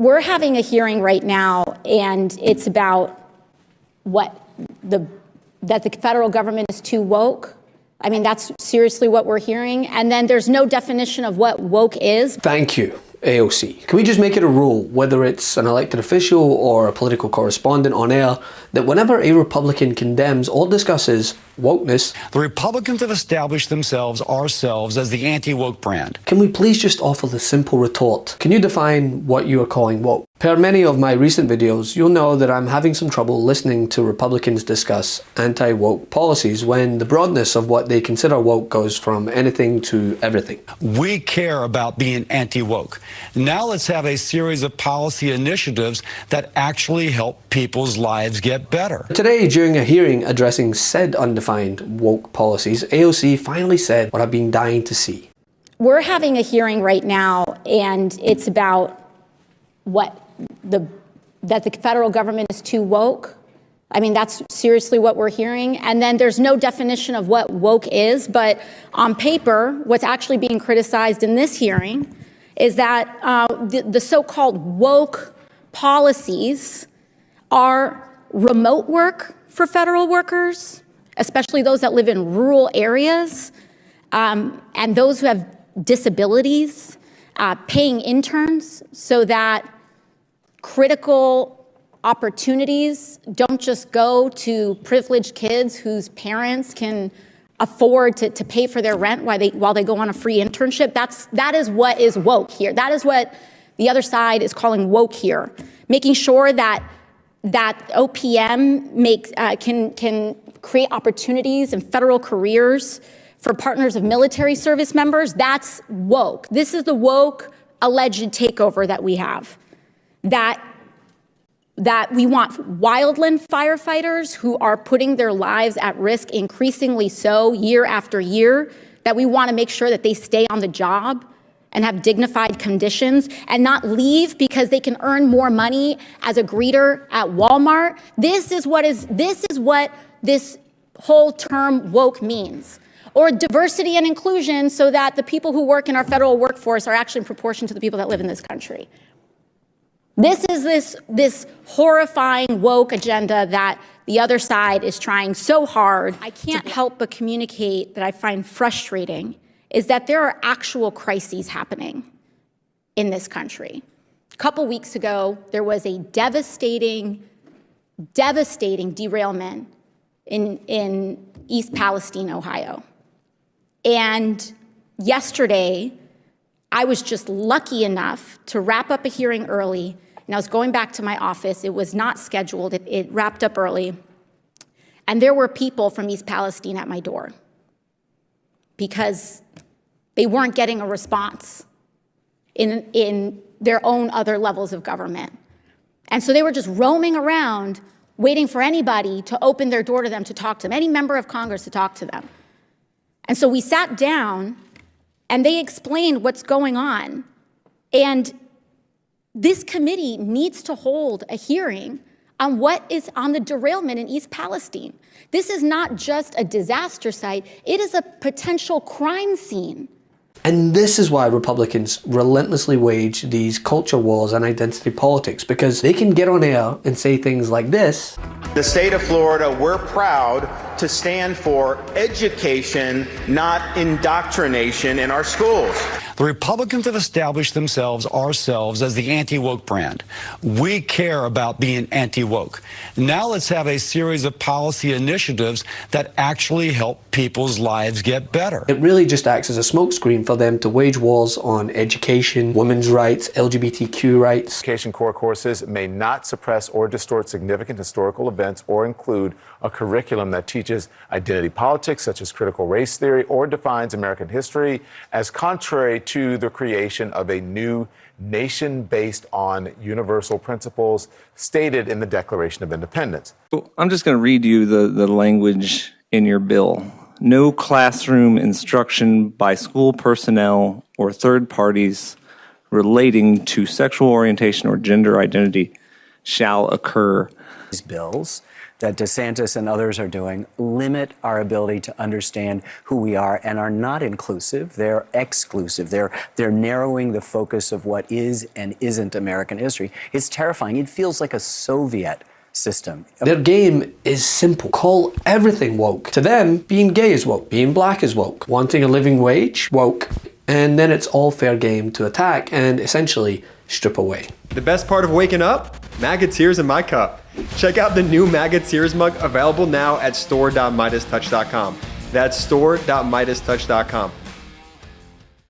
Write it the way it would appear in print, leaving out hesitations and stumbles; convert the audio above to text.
We're having a hearing right now, and it's about that the federal government is too woke. I mean, that's seriously what we're hearing. And then there's no definition of what woke is. Thank you, AOC. Can we just make it a rule, whether it's an elected official or a political correspondent on air, that whenever a Republican condemns or discusses wokeness, the Republicans have established ourselves as the anti-woke brand. Can we please just offer the simple retort? Can you define what you are calling woke? Per many of my recent videos, you'll know that I'm having some trouble listening to Republicans discuss anti-woke policies when the broadness of what they consider woke goes from anything to everything. We care about being anti-woke. Now let's have a series of policy initiatives that actually help people's lives get better. Today, during a hearing addressing said undefined woke policies, AOC finally said what I've been dying to see. We're having a hearing right now, and it's about that the federal government is too woke. I mean, that's seriously what we're hearing. And then there's no definition of what woke is, but on paper, what's actually being criticized in this hearing is that the so-called woke policies are remote work for federal workers, especially those that live in rural areas, and those who have disabilities, paying interns so that critical opportunities don't just go to privileged kids whose parents can afford to pay for their rent while they go on a free internship. That is what is woke here. That is what the other side is calling woke here. Making sure that OPM can create opportunities and federal careers for partners of military service members. That's woke. This is the woke alleged takeover that we have. That we want wildland firefighters who are putting their lives at risk, increasingly so year after year, that we want to make sure that they stay on the job and have dignified conditions and not leave because they can earn more money as a greeter at Walmart. This is what this whole term woke means. Or diversity and inclusion, so that the people who work in our federal workforce are actually in proportion to the people that live in this country. This is this horrifying woke agenda that the other side is trying so hard. I can't help but communicate that I find frustrating is that there are actual crises happening in this country. A couple weeks ago, there was a devastating derailment in East Palestine, Ohio. And yesterday, I was just lucky enough to wrap up a hearing early, and I was going back to my office. It was not scheduled. It wrapped up early. And there were people from East Palestine at my door because they weren't getting a response in their own other levels of government. And so they were just roaming around waiting for anybody to open their door to them to talk to them, any member of Congress to talk to them. And so we sat down and they explained what's going on. And this committee needs to hold a hearing on what is on the derailment in East Palestine. This is not just a disaster site, it is a potential crime scene. And this is why Republicans relentlessly wage these culture wars and identity politics, because they can get on air and say things like this. The state of Florida, we're proud to stand for education, not indoctrination in our schools. The Republicans have established ourselves as the anti-woke brand. We care about being anti-woke. Now let's have a series of policy initiatives that actually help people's lives get better. It really just acts as a smokescreen for them to wage wars on education, women's rights, LGBTQ rights. Education core courses may not suppress or distort significant historical events or include a curriculum that teaches identity politics, such as critical race theory, or defines American history as contrary to the creation of a new nation based on universal principles stated in the Declaration of Independence. I'm just going to read you the language in your bill. No classroom instruction by school personnel or third parties relating to sexual orientation or gender identity shall occur. These bills that DeSantis and others are doing limit our ability to understand who we are and are not inclusive. They're exclusive. They're narrowing the focus of what is and isn't American history. It's terrifying. It feels like a Soviet system. Their game is simple. Call everything woke. To them, being gay is woke. Being black is woke. Wanting a living wage, woke. And then it's all fair game to attack and essentially strip away. The best part of waking up? MAGA tears in my cup. Check out the new MAGA tears mug available now at store.MeidasTouch.com. That's store.MeidasTouch.com.